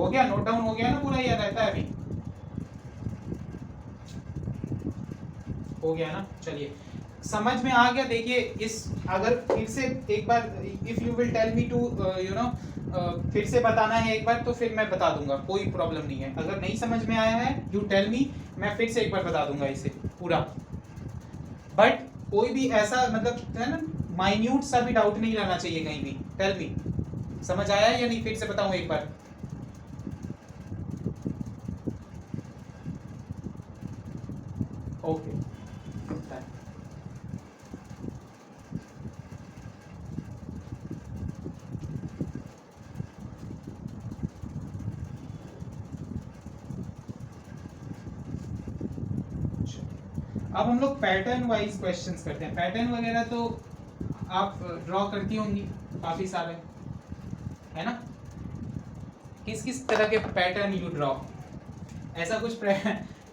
हो गया, note down हो गया ना पूरा, या रहता है अभी? हो गया ना, चलिए समझ में आ गया। देखिए इस, अगर फिर से एक बार, if you will tell me to you know फिर से बताना है एक बार, तो फिर मैं बता दूंगा, कोई प्रॉब्लम नहीं है। अगर नहीं समझ में आया है, यू टेल मी, मैं फिर से एक बार बता दूंगा इसे पूरा। बट कोई भी ऐसा मतलब है ना, माइन्यूट सा भी डाउट नहीं रहना चाहिए कहीं भी। टेल मी, समझ आया है या नहीं? फिर से बताऊं एक बार? ओके, अब हम लोग पैटर्न वाइज क्वेश्चंस करते हैं। पैटर्न वगैरह तो आप ड्रॉ करती होंगी काफी सारे, है ना? किस किस तरह के पैटर्न यू ड्रॉ? ऐसा कुछ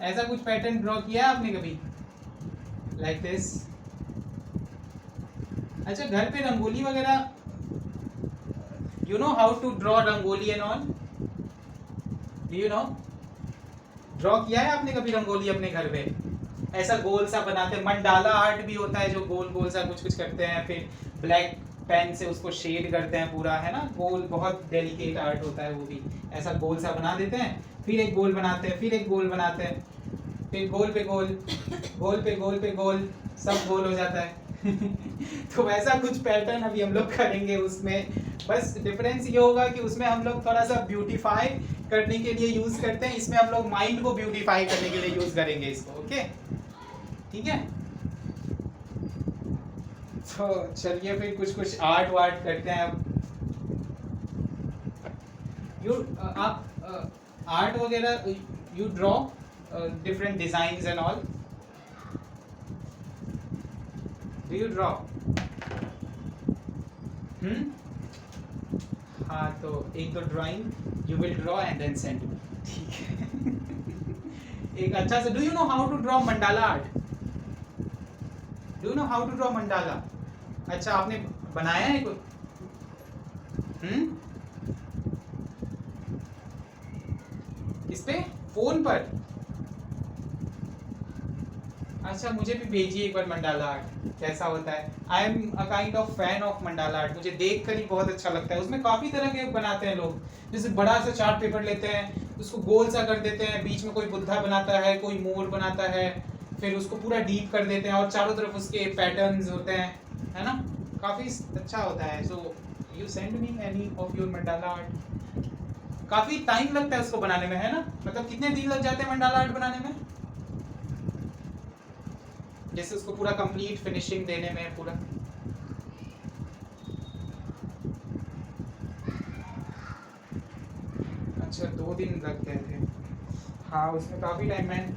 ऐसा कुछ पैटर्न ड्रॉ किया है आपने कभी, लाइक दिस? अच्छा, घर पे रंगोली वगैरह, you know how to draw rangoli and all? Do you know? Draw किया है आपने कभी रंगोली अपने घर पे? ऐसा गोल सा बनाते हैं, मंडाला आर्ट भी होता है जो गोल गोल सा कुछ कुछ करते हैं, फिर ब्लैक पेन से उसको शेड करते हैं पूरा, है ना? गोल, बहुत डेलिकेट आर्ट होता है वो भी। ऐसा गोल सा बना देते हैं, फिर एक गोल बनाते हैं, फिर एक गोल बनाते हैं, फिर गोल पे गोल, गोल पे गोल पे गोल, सब गोल हो जाता है। तो वैसा कुछ पैटर्न अभी हम लोग करेंगे उसमें। बस डिफरेंस ये होगा कि उसमें हम लोग थोड़ा सा ब्यूटीफाई करने के लिए यूज करते हैं, इसमें हम लोग माइंड को ब्यूटीफाई करने के लिए यूज करेंगे इसको। ओके, ठीक है? तो चलिए फिर कुछ कुछ आर्ट वार्ट करते हैं अब। आप आर्ट वगैरह you draw different designs and all? Do you draw? हाँ, तो एक दो drawing you will draw and then send me, ठीक है? एक अच्छा से, do you know how to draw mandala art? Do you know how to draw mandala? अच्छा, आपने बनाया है कोई? इस पे फोन पर? अच्छा, मुझे भी भेजिए एक बार मंडाला आर्ट, कैसा होता है। I am a kind of fan of mandala art, मुझे देख कर ही बहुत अच्छा लगता है। उसमें काफी तरह के बनाते हैं लोग, जैसे बड़ा सा चार्ट पेपर लेते हैं, उसको गोल सा कर देते हैं, बीच में कोई बुद्धा बनाता है, कोई मोर बनाता है, फिर उसको पूरा डीप कर देते हैं और चारों तरफ उसके पैटर्न्स होते हैं, है ना? काफी अच्छा होता है। So you send me any of your mandala art. काफी टाइम लगता है उसको बनाने में, है ना? मतलब कितने दिन लग जाते हैं मंडाला आर्ट बनाने में, जैसे उसको पूरा कंप्लीट फिनिशिंग देने में पूरा? अच्छा, 2 दिन लग गए थे। हाँ, उसमें काफी टाइम मैं,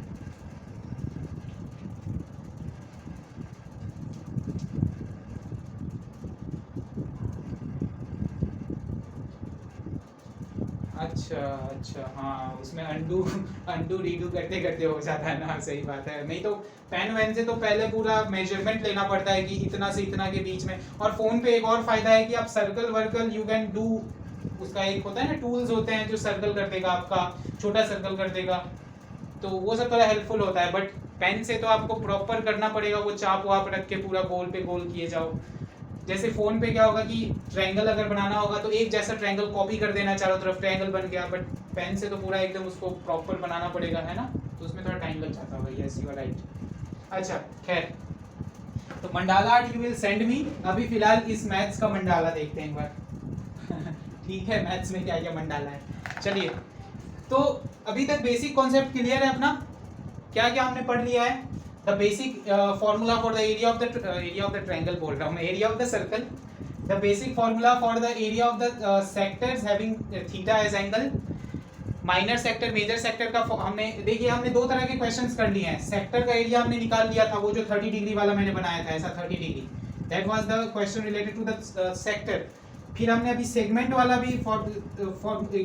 अच्छा अच्छा, हाँ उसमें अंडू रीडू करते करते हो जाता है ना, सही बात है। नहीं तो पेन वैन से तो पहले पूरा मेजरमेंट लेना पड़ता है कि इतना से इतना के बीच में। और फोन पे एक और फायदा है कि आप सर्कल वर्कल यू कैन डू, उसका एक होता है ना, टूल्स होते हैं जो सर्कल कर देगा आपका, छोटा सर्कल कर देगा, तो वो सब थोड़ा हेल्पफुल होता है। बट पेन से तो आपको प्रॉपर करना पड़ेगा, वो चाप वाप रख के पूरा गोल पे गोल किए जाओ। जैसे फोन पे क्या होगा कि ट्रायंगल अगर बनाना होगा तो एक जैसा ट्रायंगल कॉपी कर देना, चारों तरफ ट्रायंगल बन गया। बट पेन से तो पूरा एकदम उसको प्रॉपर बनाना पड़ेगा, है ना? तो उसमें थोड़ा टाइम लग जाता होगा। Yes, you are right. अच्छा, खैर, तो mandala art you will send me. अभी फिलहाल इस मैथ्स का मंडाला देखते हैं एक बार। ठीक है, मैथ्स में क्या क्या मंडाला है। चलिए, तो अभी तक बेसिक कॉन्सेप्ट क्लियर है अपना? क्या क्या हमने पढ़ लिया है? The basic formula for the area of the triangle बोल रहा हूँ मैं, area of the circle. The basic formula for the area of the sectors having theta as angle. Minor sector, major sector का हमने, देखिए हमने 2 तरह के क्वेश्चंस कर लिए हैं। सेक्टर का एरिया हमने निकाल लिया था, वो जो 30 डिग्री वाला मैंने बनाया था, ऐसा 30 degree, that was the question related to the sector. फिर हमने अभी सेगमेंट वाला भी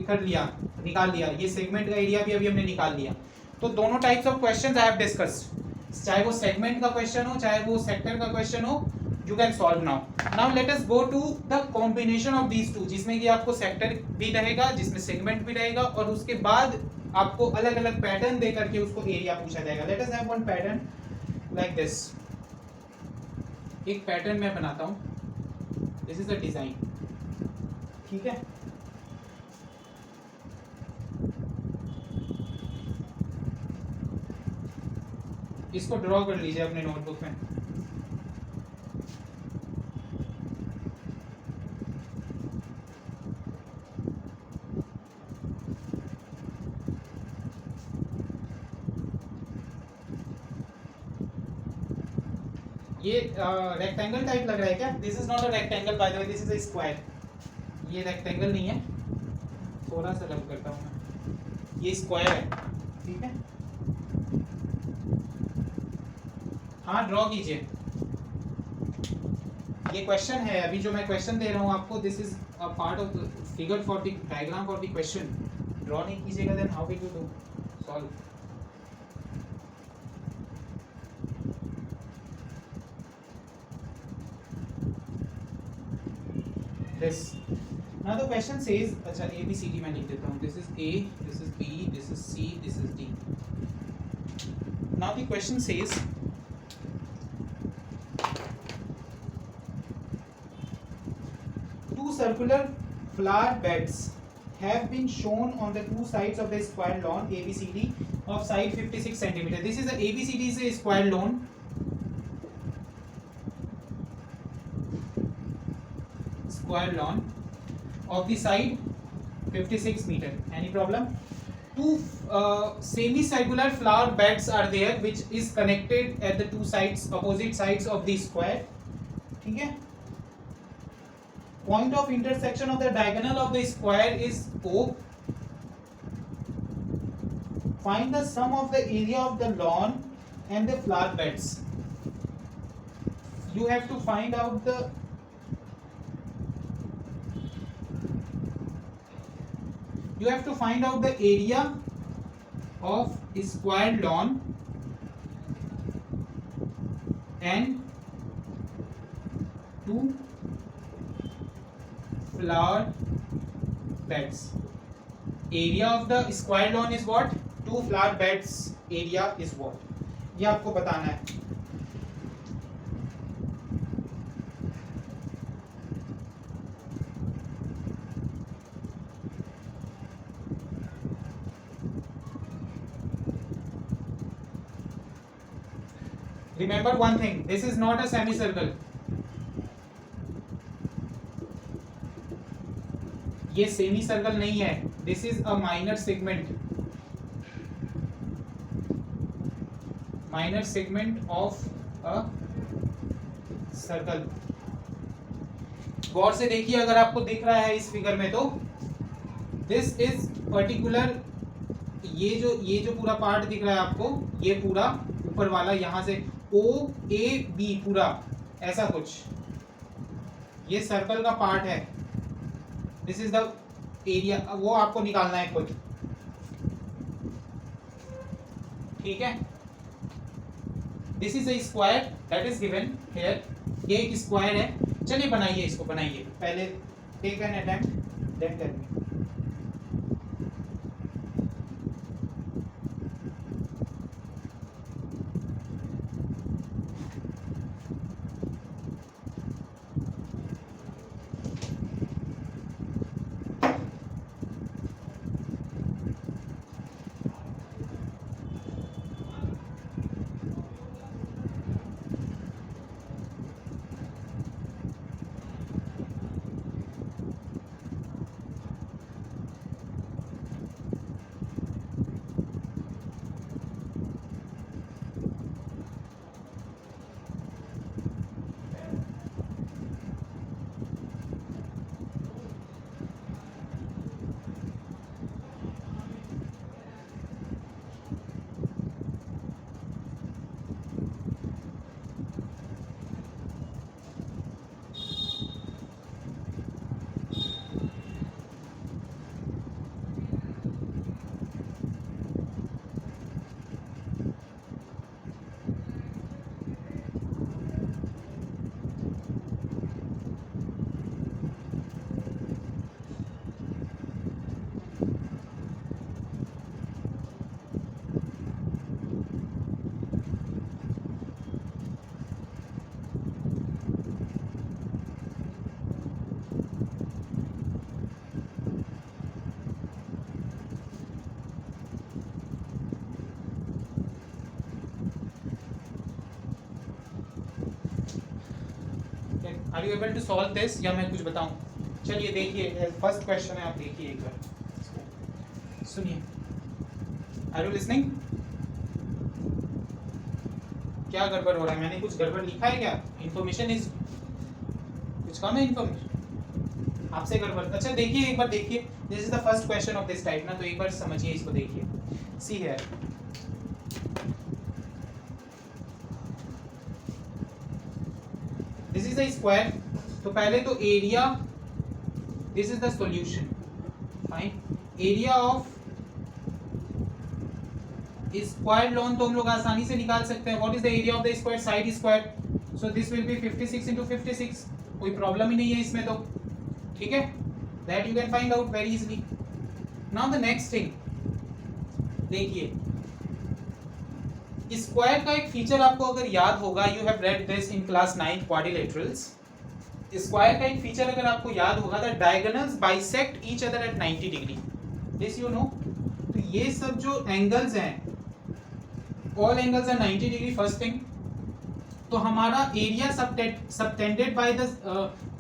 कर लिया, निकाल लिया, ये सेगमेंट का एरिया भी अभी हमने निकाल लिया। तो दोनों types of questions I have discussed, चाहे वो सेगमेंट का क्वेश्चन हो, चाहे वो सेक्टर का क्वेश्चन हो, you can solve now. Now let us go to the combination of these two, जिसमें कि आपको सेक्टर भी रहेगा, जिसमें सेगमेंट भी रहेगा, और उसके बाद आपको अलग अलग पैटर्न दे करके उसको एरिया पूछा जाएगा. Let us have one pattern like this. एक पैटर्न मैं बनाता हूँ. This is the design. ठीक है. इसको ड्रॉ कर लीजिए अपने नोटबुक में. ये रेक्टेंगल टाइप लग रहा है क्या? This is not a rectangle by the way, this is a square. ये रेक्टेंगल नहीं है, थोड़ा सा रब करता हूँ मैं. ये स्क्वायर है. ठीक है, हाँ ड्रॉ कीजिए. ये क्वेश्चन है अभी जो मैं क्वेश्चन दे रहा हूँ आपको. This is a part of the figure for the diagram for the question. Draw नहीं कीजिएगा then how will you do solve. This. Now the question says, अच्छा A B C D मैं लिख देता हूँ. This is A, this is B, this is C, this is D. Now the question says, two circular flower beds have been shown on the two sides of the square lawn ABCD of side 56 centimeter. This is the ABCD is a square lawn. Square lawn of the side 56 meter. Any problem? Two semicircular flower beds are there which is connected at the two sides, opposite sides of the square. ठीक है. Point of intersection of the diagonal of the square is O. Find the sum of the area of the lawn and the flower beds. You have to find out the area of square lawn and two flower beds. Area of the square lawn is what? Two flower beds area is what? ये आपको बताना है. Remember one thing, this is not a semicircle. ये semicircle नहीं है. This is a minor segment of a circle. गौर से देखिए अगर आपको दिख रहा है इस फिगर में तो दिस इज पर्टिकुलर. ये जो पूरा पार्ट दिख रहा है आपको, ये पूरा ऊपर वाला यहाँ से OAB पूरा ऐसा कुछ, ये सर्कल का पार्ट है. This is the area. वो आपको निकालना है खुद. ठीक है. This is a square that is given here. ये एक स्क्वायर है. चलिए बनाइए, इसको बनाइए. पहले take an attempt then tell me. Are you able to solve this, या मैं कुछ बताऊं? चलिए देखिए, फर्स्ट क्वेश्चन है, आप देखिए एक बार, सुनिए। Are you listening? क्या गड़बड़ हो रहा है? मैंने कुछ गड़बड़ लिखा है क्या? इन्फॉर्मेशन इज कुछ कम है, इन्फॉर्मेशन आपसे गड़बड़। अच्छा देखिए एक बार, देखिए this is the first question of this type ना, तो एक बार समझिए इसको, देखिए। सी है, दिस इज द स्क्वायर, तो पहले तो area, this is the solution, fine. Area of square lawn तो हम लोग आसानी से निकाल सकते हैं। What is the area of the square? Side square, so this will B 56 into 56, कोई प्रॉब्लम ही नहीं है इसमें तो, ठीक है, that you can find out very easily. Now the next thing, देखिए स्क्वायर का एक फीचर आपको अगर याद होगा, you have read this in class 9 quadrilaterals. Square का एक फीचर अगर आपको याद होगा, the diagonals bisect each other at 90 degree, this you know. तो ये सब जो एंगल्स हैं, all angles are 90 degree, first thing. तो हमारा area subtended by the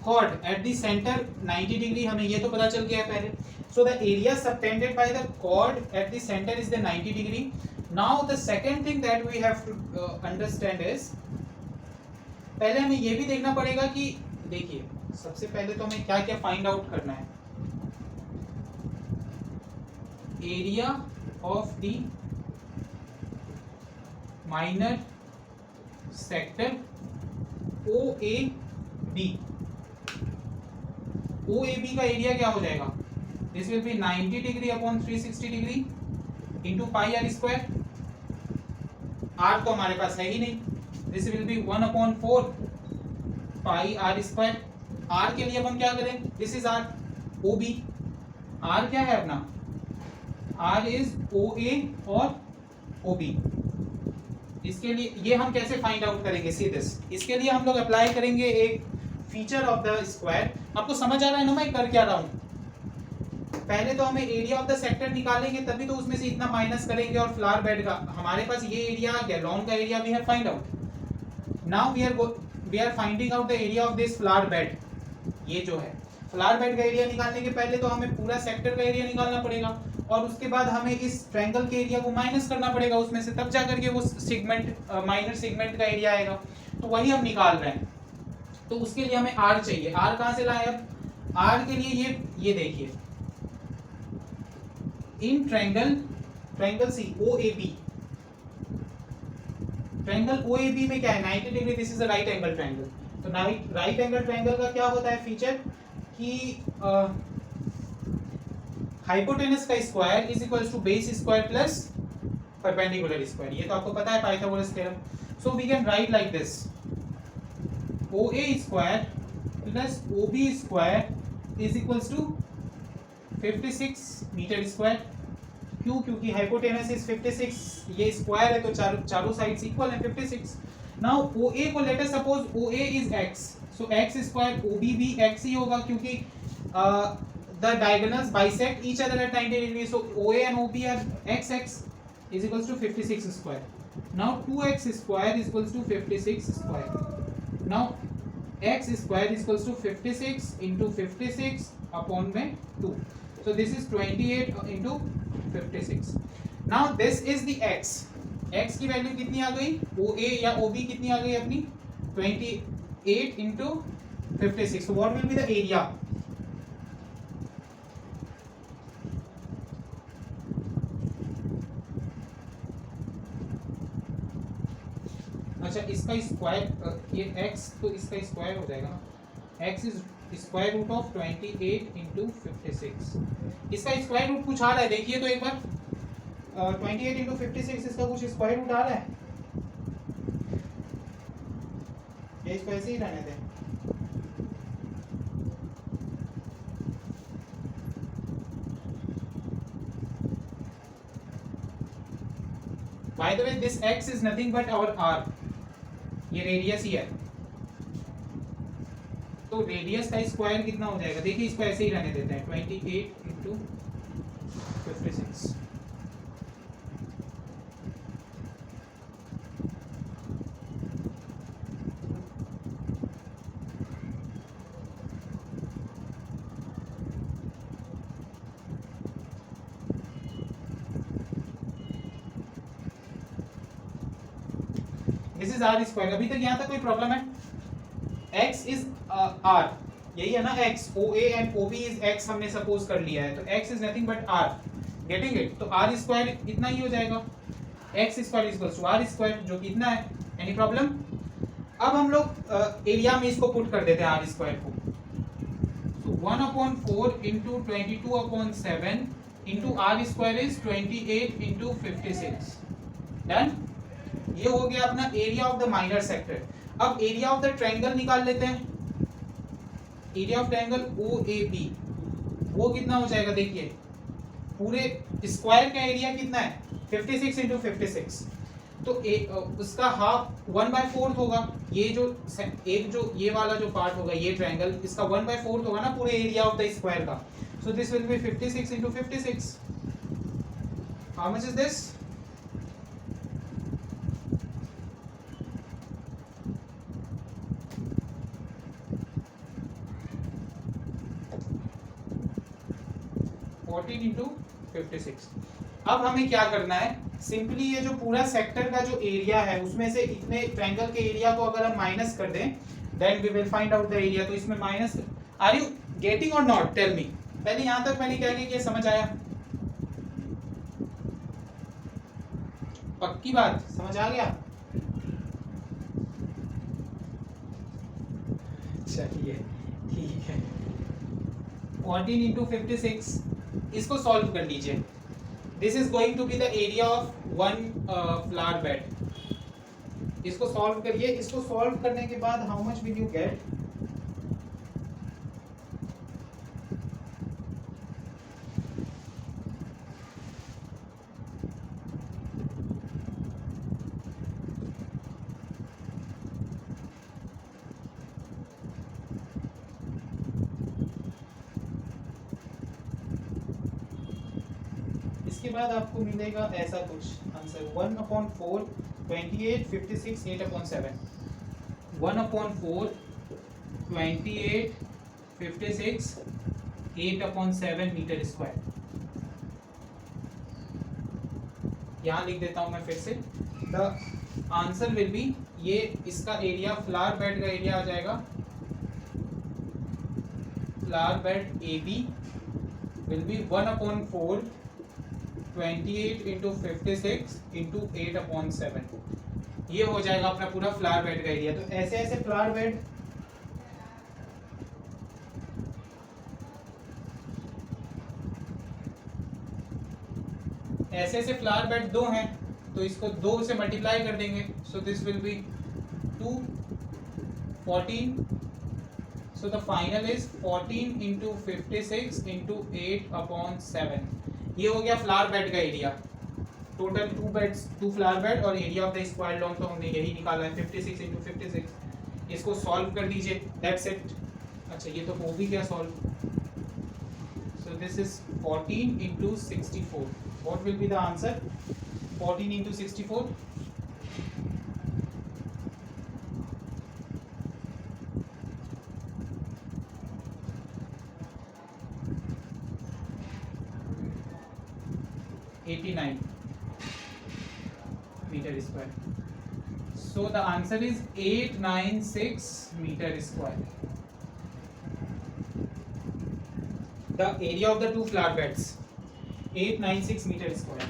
chord at the centre 90 degree, हमें ये तो पता चल गया है पहले। So the area subtended by the chord at the centre is the 90 degree. Now the second thing that we have to understand is, पहले हमें ये भी देखना पड़ेगा कि, देखिए सबसे पहले तो हमें क्या क्या फाइंड आउट करना है। Area of the minor sector OAB, OAB का एरिया क्या हो जाएगा? This will be 90 degree upon 360 degree into pi r square. R तो हमारे पास है ही नहीं, this will be 1/4 pi r square. R के लिए अब हम क्या करें? This is r, OB, r क्या है अपना? आर इज OA और OB। इसके लिए ये हम कैसे फाइंड आउट करेंगे? सी दिस, इसके लिए हम लोग अप्लाई करेंगे एक फीचर ऑफ द स्क्वायर। आपको समझ आ रहा है ना मैं कर क्या रहा हूं? पहले तो हमें एरिया ऑफ द सेक्टर निकालेंगे, तभी तो उसमें से इतना माइनस करेंगे, और फ्लावर बेड का हमारे पास ये एरिया आ गया, लॉन का area we have find out. Now we are finding out the area of this flower bed. ये जो है फ्लावर बेड का एरिया निकालने के पहले तो हमें पूरा सेक्टर का एरिया निकालना पड़ेगा, और उसके बाद हमें इस ट्रायंगल के एरिया को माइनस करना पड़ेगा उसमें से, तब जाकर के वो सेगमेंट, माइनर सेगमेंट का एरिया आएगा। तो वही हम निकाल रहे हैं। तो उसके लिए हमें आर चाहिए। आर कहां से लाए? अब आर के लिए ये देखिए, in triangle see OAB, triangle OAB में क्या है? 90 degree, this is a right angle triangle. तो राइट एंगल ट्रायंगल का क्या होता है फीचर कि हाइपोटेनस का square is equals to base square plus perpendicular square. ये तो आपको पता है Pythagoras theorem. So we can write like this, OA square plus OB square is equals to 56 metre square. क्यों? क्योंकि हाइपोटेनस इज 56, ये स्क्वायर है तो चारों साइड्स इक्वल है 56। नाउ OA को let us suppose OA is x, so x square OB भी x ही होगा, क्योंकि the diagonals bisect each other at 90 degrees, so OA and OB are x is equals to 56 square. Now 2x square is equals to 56 square. Now x square is equals to 56 into 56 upon में 2. So this is 28 into 56. Now this is the x. x की value कितनी आ गई? OA या OB कितनी आ गई अपनी? 28 into 56. So what will be the area? अच्छा इसका स्क्वायर, ये x तो इसका स्क्वायर हो जाएगा ना, x is square root of 28 into 56। इसका स्क्वायर रूट कुछ आ रहा है, देखिए तो एक बार, 28 इंटू 56 इसका कुछ स्क्वायर रूट आ रहा है? ये इसको ऐसे ही रहने दें। By the way, this x is nothing but our r, ये रेडियस ही है। तो रेडियस का स्क्वायर कितना हो जाएगा? देखिए इसको ऐसे ही रहने देते हैं, 28 into 56। This is r square. अभी तक यहाँ तक कोई प्रॉब्लम है? x इज आर, यही है ना x, OA and OB is x हमने सपोज कर लिया है, तो x is nothing but r, getting it? तो r स्क्वायर इतना ही हो जाएगा, x square equals to r square, जो कि इतना है। Any problem? अब हम लोग एरिया में इसको पुट कर देते हैं r स्क्वायर को, तो 1/4 into 22/7 into r square is 28 into 56, done. ये हो गया अपना area of the minor sector. अब एरिया ऑफ द ट्रायंगल निकाल लेते हैं, एरिया ऑफ ट्रायंगल OAB, वो कितना हो जाएगा? देखिए पूरे स्क्वायर का एरिया कितना है? 56 इंटू 56, तो उसका हाफ 1/4 होगा। ये जो एक जो ये वाला जो पार्ट होगा, ये ट्रायंगल, इसका 1/4 होगा ना पूरे एरिया ऑफ द स्क्वायर का, so this will B 56 into 56। How much is this? 14 into 56। अब हमें क्या करना है, सिंपली ये जो पूरा सेक्टर का जो एरिया है उसमें से इतने ट्रायंगल के एरिया को अगर हम माइनस कर दें, then we will find out the area. तो इसमें माइनस, आर यू गेटिंग और नॉट? Tell me. पहले यहां तक मैंने क्या किया, समझ आया? पक्की बात, समझ आ गया? चलिए ठीक है। 14 इंटू 56, इसको सॉल्व कर लीजिए। This is going to be the area of one flower bed. इसको सॉल्व करिए। इसको सॉल्व करने के बाद how much will you get? इसके बाद आपको मिलेगा ऐसा कुछ आंसर, 1/4 28 56 8/7, 1/4 28 56 8/7 मीटर स्क्वायर। यहाँ लिख देता हूँ मैं फिर से। द आंसर विल बी, ये इसका एरिया, फ्लावर बेड का एरिया आ जाएगा, flower bed AB will be 1/4 28 into 56 into 8/7। ये हो जाएगा अपना पूरा फ्लावर बेड का एरिया। तो ऐसे ऐसे फ्लावर बेड, ऐसे ऐसे फ्लावर बेड दो हैं, तो इसको 2 से मल्टीप्लाई कर देंगे, so this will B 2 14, so the final is 14 into 56 into 8/7। ये हो गया फ्लावर बेड का area. Total 2 beds, 2 flower bed, और area of the square long तो हमने यही निकाला है 56 into 56। इसको सॉल्व कर दीजिए, दैट्स इट। अच्छा ये तो हो भी गया solve. So this is 14 into 64। What will be the answer? 14 into 64, (89 meter square. So the answer is 896 meter square. The area of the 2 flower beds, 896 meter square.